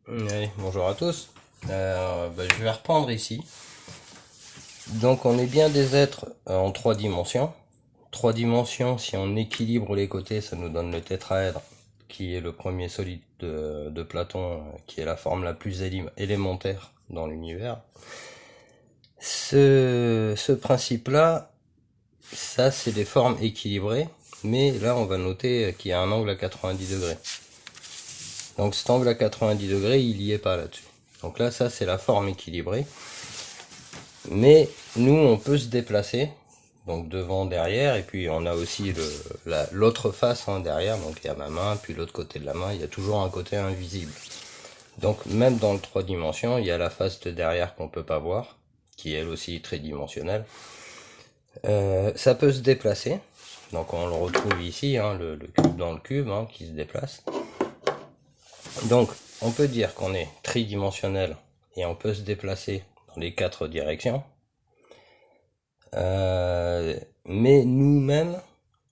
Allez, bonjour à tous. Je vais reprendre ici. Donc on est bien des êtres en 3 dimensions. 3 dimensions, si on équilibre les côtés, ça nous donne le tétraèdre, qui est le premier solide de Platon, qui est la forme la plus élémentaire dans l'univers. Ce principe-là, ça c'est des formes équilibrées, mais là on va noter qu'il y a un angle à 90 degrés. Donc cet angle à 90 degrés, il n'y est pas là-dessus. Donc là, ça c'est la forme équilibrée. Mais nous, on peut se déplacer, donc devant, derrière, et puis on a aussi l'autre face derrière, donc il y a ma main, puis l'autre côté de la main, il y a toujours un côté invisible. Donc même dans le 3 dimensions, il y a la face de derrière qu'on peut pas voir, qui est elle aussi tridimensionnelle. Ça peut se déplacer, donc on le retrouve ici, le cube dans le cube, qui se déplace. Donc on peut dire qu'on est tridimensionnel et on peut se déplacer dans les 4 directions. Mais nous-mêmes,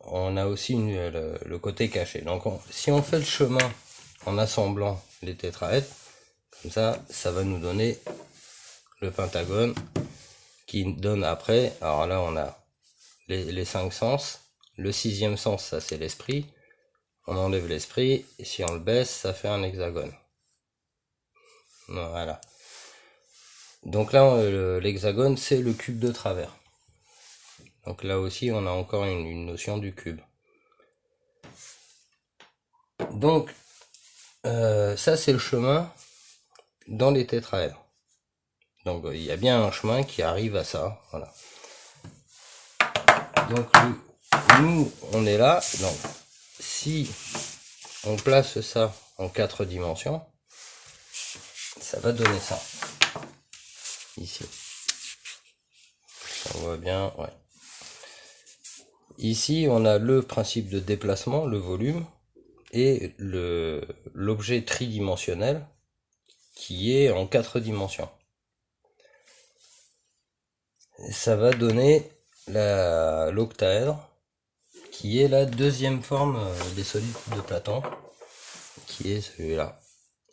on a aussi le côté caché. Donc si on fait le chemin en assemblant les tétraèdres, comme ça va nous donner le pentagone qui donne après, alors là on a les 5 sens, le 6e sens ça c'est l'esprit, on enlève l'esprit, et si on le baisse ça fait un hexagone. Voilà. Donc là l'hexagone c'est le cube de travers. Donc là aussi on a encore une notion du cube. Donc ça c'est le chemin dans les tétraèdres. Donc il y a bien un chemin qui arrive à ça. Voilà. Donc nous on est là. Donc si on place ça en 4 dimensions, ça va donner ça. Ici. On voit bien, ouais. Ici on a le principe de déplacement, le volume, et l'objet tridimensionnel qui est en 4 dimensions. Ça va donner l'octaèdre, qui est la deuxième forme des solides de Platon, qui est celui-là.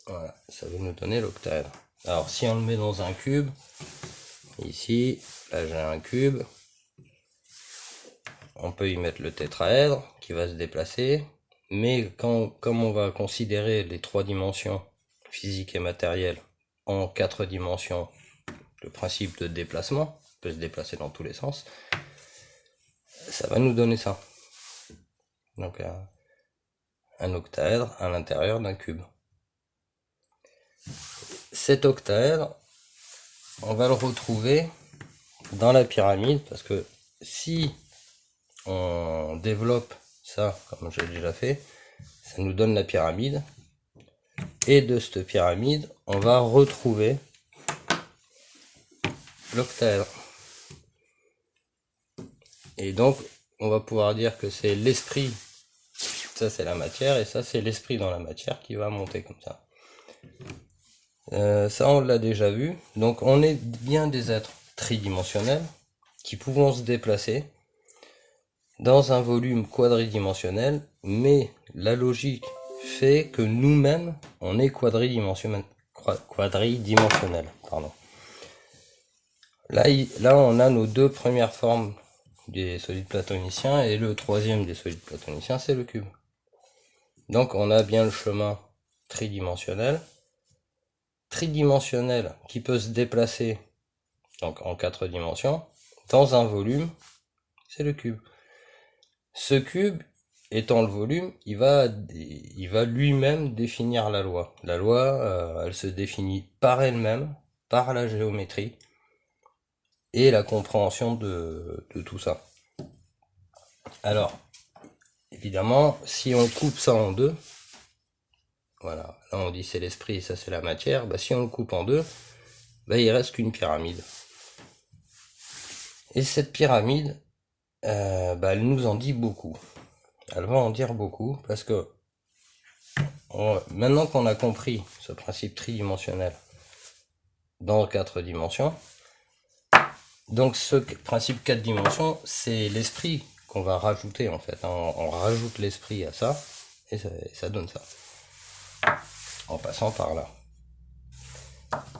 Voilà, ça va nous donner l'octaèdre. Alors si on le met dans un cube, ici, là j'ai un cube, on peut y mettre le tétraèdre qui va se déplacer, mais comme on va considérer les 3 dimensions physiques et matérielles en 4 dimensions, le principe de déplacement, on peut se déplacer dans tous les sens, ça va nous donner ça. Donc un octaèdre à l'intérieur d'un cube. Cet octaèdre, on va le retrouver dans la pyramide, parce que si on développe ça, comme j'ai déjà fait, ça nous donne la pyramide, et de cette pyramide, on va retrouver l'octaèdre. Et donc, on va pouvoir dire que c'est l'esprit, ça c'est la matière, et ça c'est l'esprit dans la matière qui va monter comme ça. Ça on l'a déjà vu, donc on est bien des êtres tridimensionnels qui pouvons se déplacer dans un volume quadridimensionnel, mais la logique fait que nous-mêmes on est quadridimensionnel. Pardon. Là on a nos 2 premières formes des solides platoniciens, et le 3e des solides platoniciens c'est le cube. Donc on a bien le chemin tridimensionnel qui peut se déplacer donc en 4 dimensions dans un volume, c'est le cube. Ce cube étant le volume, il va lui-même définir la loi. La loi, elle se définit par elle-même, par la géométrie et la compréhension de tout ça. Alors, évidemment, si on coupe ça en deux, voilà, là on dit c'est l'esprit et ça c'est la matière, si on le coupe en deux, il reste qu'une pyramide. Et cette pyramide, elle nous en dit beaucoup. Elle va en dire beaucoup, parce que maintenant qu'on a compris ce principe tridimensionnel dans 4 dimensions, donc ce principe 4 dimensions, c'est l'esprit qu'on va rajouter en fait. On rajoute l'esprit à ça, et ça donne ça. En passant par là.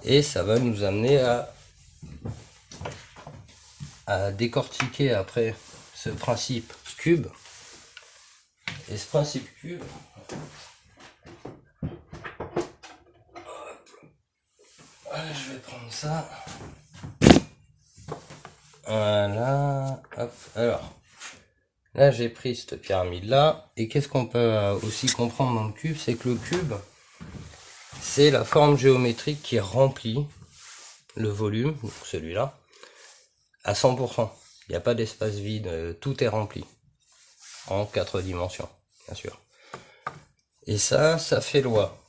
Et ça va nous amener à décortiquer après ce principe cube. Et ce principe cube, voilà, je vais prendre ça. Voilà, hop, alors, là j'ai pris cette pyramide là, et qu'est-ce qu'on peut aussi comprendre dans le cube, c'est que le cube, c'est la forme géométrique qui remplit le volume, donc celui-là, à 100%. Il n'y a pas d'espace vide, tout est rempli, en 4 dimensions, bien sûr. Et ça fait loi.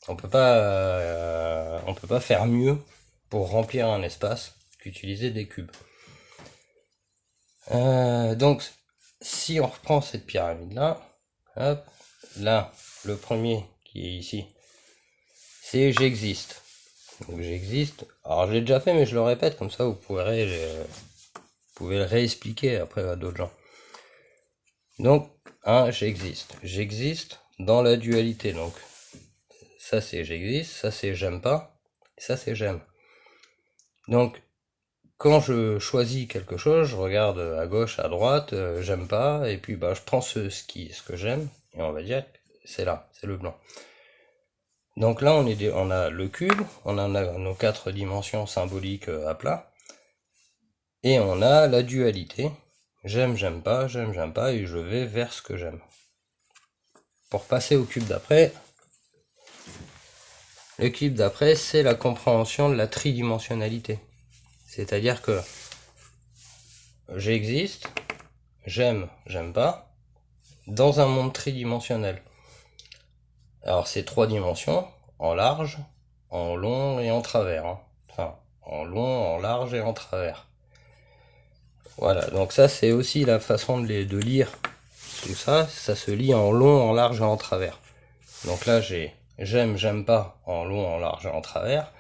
On peut pas faire mieux pour remplir un espace qu'utiliser des cubes. Donc, si on reprend cette pyramide là, hop, là, le premier qui est ici, c'est j'existe. Donc j'existe. Alors je l'ai déjà fait, mais je le répète, comme ça vous pouvez le réexpliquer après à d'autres gens. Donc, j'existe. J'existe dans la dualité. Donc, ça c'est j'existe, ça c'est j'aime pas, et ça c'est j'aime. Donc, quand je choisis quelque chose, je regarde à gauche, à droite, j'aime pas, et puis je prends ce que j'aime, et on va dire c'est là, c'est le blanc. Donc là on a le cube, on en a nos 4 dimensions symboliques à plat, et on a la dualité, j'aime, j'aime pas, et je vais vers ce que j'aime. Pour passer au cube d'après, le cube d'après c'est la compréhension de la tridimensionnalité. C'est-à-dire que j'existe, j'aime, j'aime pas, dans un monde tridimensionnel. Alors c'est 3 dimensions, en large, en long et en travers. Enfin, en long, en large et en travers. Voilà, donc ça c'est aussi la façon de lire tout ça. Ça se lit en long, en large et en travers. Donc là j'ai j'aime, j'aime pas, en long, en large et en travers.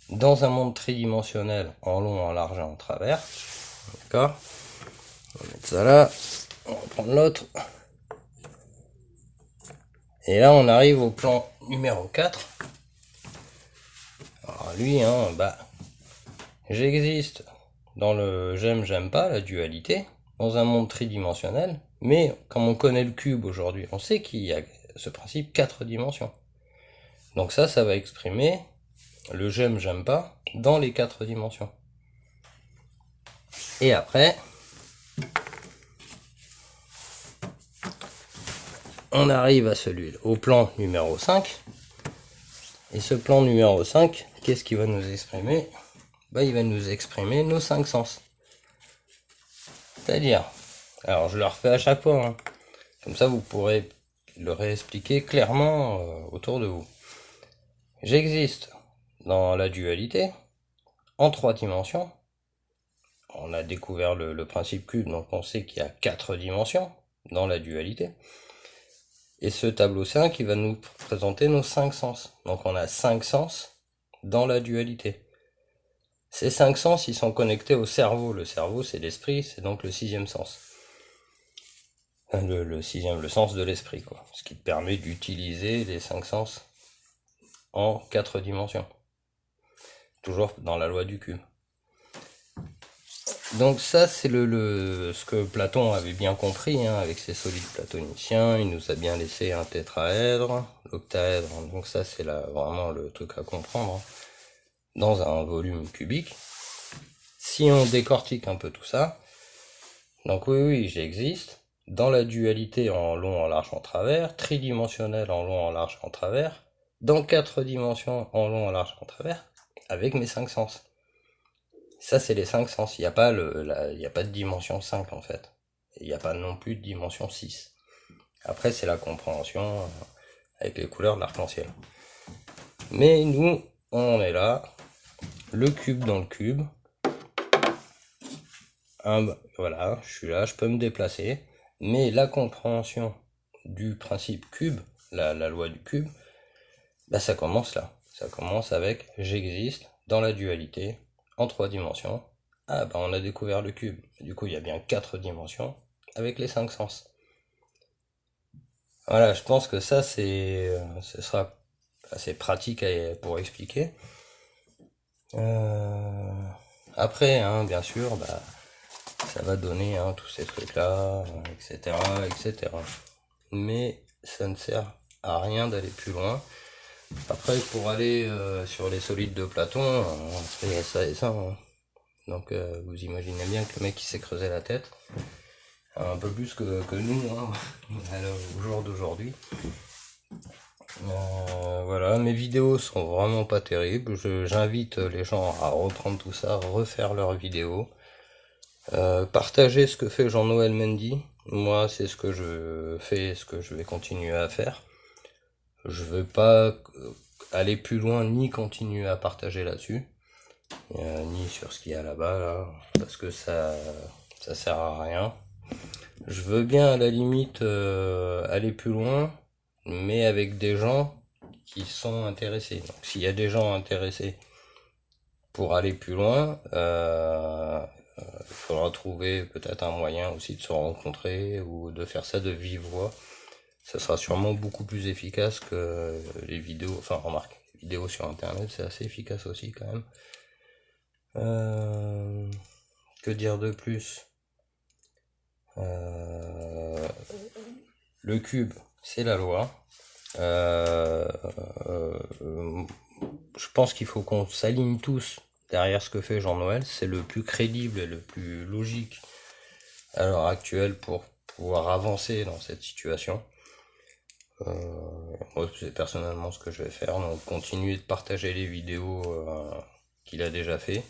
Dans un monde tridimensionnel, en long, en large et en travers. D'accord ? On va mettre ça là. On va prendre l'autre. Et là on arrive au plan numéro 4. Alors lui, j'existe dans le j'aime, j'aime pas, la dualité, dans un monde tridimensionnel, mais comme on connaît le cube aujourd'hui, on sait qu'il y a ce principe 4 dimensions. Donc ça va exprimer le j'aime, j'aime pas dans les 4 dimensions. Et après, on arrive au plan numéro 5. Et ce plan numéro 5, qu'est-ce qu'il va nous exprimer ? Il va nous exprimer nos 5 sens. C'est-à-dire, alors je le refais à chaque fois, comme ça vous pourrez le réexpliquer clairement autour de vous. J'existe dans la dualité, en 3 dimensions. On a découvert le principe cube, donc on sait qu'il y a 4 dimensions dans la dualité. Et ce tableau 5, il va nous présenter nos 5 sens. Donc on a 5 sens dans la dualité. Ces 5 sens, ils sont connectés au cerveau. Le cerveau, c'est l'esprit, c'est donc le 6e sens. Le sens de l'esprit, quoi. Ce qui te permet d'utiliser les 5 sens en 4 dimensions. Toujours dans la loi du cube. Donc ça, c'est ce que Platon avait bien compris, avec ses solides platoniciens. Il nous a bien laissé un tétraèdre, l'octaèdre. Donc ça, c'est vraiment le truc à comprendre dans un volume cubique. Si on décortique un peu tout ça, donc oui, j'existe dans la dualité en long, en large, en travers, tridimensionnel en long, en large, en travers, dans 4 dimensions en long, en large, en travers, avec mes 5 sens. Ça, c'est les 5 sens. Il n'y a pas de dimension 5 en fait. Il n'y a pas non plus de dimension 6. Après, c'est la compréhension avec les couleurs de l'arc-en-ciel. Mais nous, on est là, le cube dans le cube. Voilà, je suis là, je peux me déplacer. Mais la compréhension du principe cube, la loi du cube, ça commence là. Ça commence avec j'existe dans la dualité en 3 dimensions. On a découvert le cube. Du coup, il y a bien 4 dimensions avec les 5 sens. Voilà, je pense que ça, ce sera assez pratique pour expliquer. Après, hein, bien sûr, bah, ça va donner hein, tous ces trucs-là, etc., etc. Mais ça ne sert à rien d'aller plus loin. Après, pour aller sur les solides de Platon, il y a ça et ça. Hein. Donc, vous imaginez bien que le mec qui s'est creusé la tête, un peu plus que nous, hein, au jour d'aujourd'hui. Voilà, mes vidéos sont vraiment pas terribles. J'invite les gens à reprendre tout ça, refaire leurs vidéos. Partager ce que fait Jean-Noël Mendy. Moi, c'est ce que je fais, ce que je vais continuer à faire. Je veux pas aller plus loin ni continuer à partager là-dessus, ni sur ce qu'il y a là-bas, là, parce que ça sert à rien. Je veux bien à la limite aller plus loin, mais avec des gens qui sont intéressés. Donc s'il y a des gens intéressés pour aller plus loin, il faudra trouver peut-être un moyen aussi de se rencontrer ou de faire ça de vive voix. Ça sera sûrement beaucoup plus efficace que les vidéos. Enfin, remarque, les vidéos sur internet, c'est assez efficace aussi quand même. Que dire de plus? Le cube, c'est la loi. Je pense qu'il faut qu'on s'aligne tous derrière ce que fait Jean-Noël. C'est le plus crédible et le plus logique à l'heure actuelle pour pouvoir avancer dans cette situation. Moi, c'est personnellement ce que je vais faire. Donc, continuer de partager les vidéos qu'il a déjà fait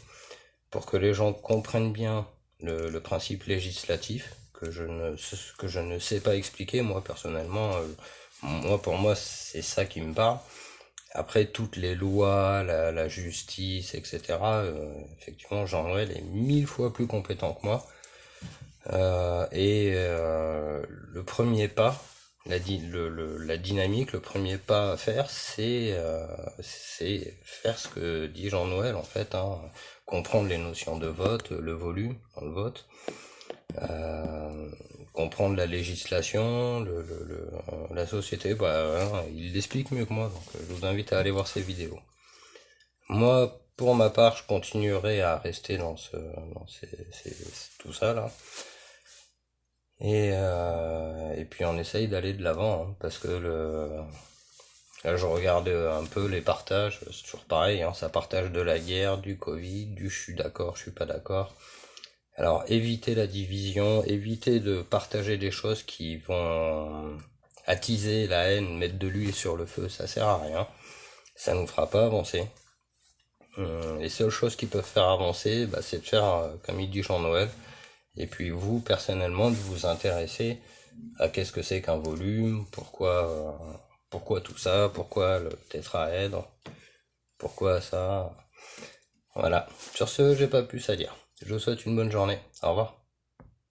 pour que les gens comprennent bien le principe législatif que je ne sais pas expliquer. Moi, personnellement, pour moi, c'est ça qui me parle. Après, toutes les lois, la justice, etc., effectivement, Jean-Noël est 1000 fois plus compétent que moi. Le premier pas, la dynamique, le premier pas à faire, c'est faire ce que dit Jean-Noël, en fait, hein, comprendre les notions de vote, le volume dans le vote, comprendre la législation, la société, bah, il l'explique mieux que moi, donc je vous invite à aller voir ses vidéos. Moi, pour ma part, je continuerai à rester dans tout ça là. Et puis on essaye d'aller de l'avant, hein, parce que là je regarde un peu les partages, c'est toujours pareil, hein, ça partage de la guerre, du Covid, du je suis d'accord, je suis pas d'accord. Alors évitez la division, évitez de partager des choses qui vont attiser la haine, mettre de l'huile sur le feu, ça sert à rien. Ça nous fera pas avancer. Les seules choses qui peuvent faire avancer, bah, c'est de faire, comme il dit Jean-Noël, et puis vous, personnellement, de vous intéresser à qu'est-ce que c'est qu'un volume, pourquoi tout ça, pourquoi le tétraèdre, pourquoi ça. Voilà. Sur ce, j'ai pas plus à dire. Je vous souhaite une bonne journée. Au revoir.